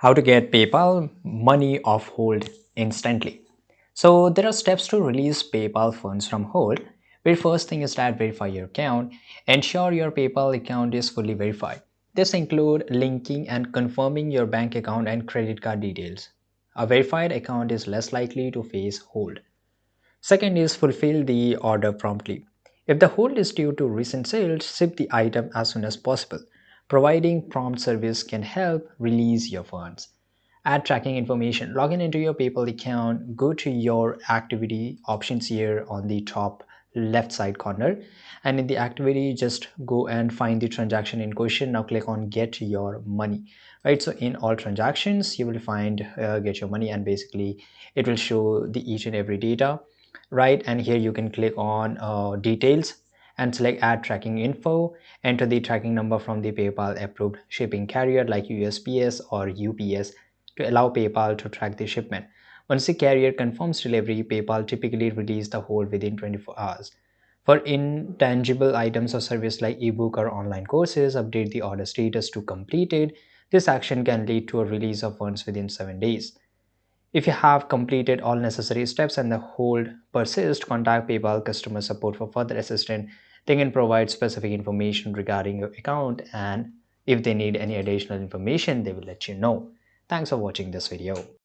How to get PayPal money off hold instantly. So there are steps to release PayPal funds from hold. Very first thing is that verify your account. Ensure your PayPal account is fully verified. This include linking and confirming your bank account and credit card details. A verified account is less likely to face hold. Second is fulfill the order promptly. If the hold is due to recent sales, ship the item as soon as possible. Providing prompt service can help release your funds. Add tracking information. Log in into your PayPal account. Go to your activity options here on the top left side corner. And in the activity, just go and find the transaction in question. Now click on get your money. Right. So in all transactions, you will find get your money, and basically it will show the each and every data, right? And here you can click on details and select add tracking info. Enter the tracking number from the PayPal approved shipping carrier like USPS or UPS to allow PayPal to track the shipment. Once the carrier confirms delivery, PayPal typically release the hold within 24 hours. For intangible items or service like ebook or online courses, update the order status to completed. This action can lead to a release of funds within 7 days. If you have completed all necessary steps and the hold persists, contact PayPal customer support for further assistance. They can provide specific information regarding your account, and if they need any additional information, they will let you know. Thanks for watching this video.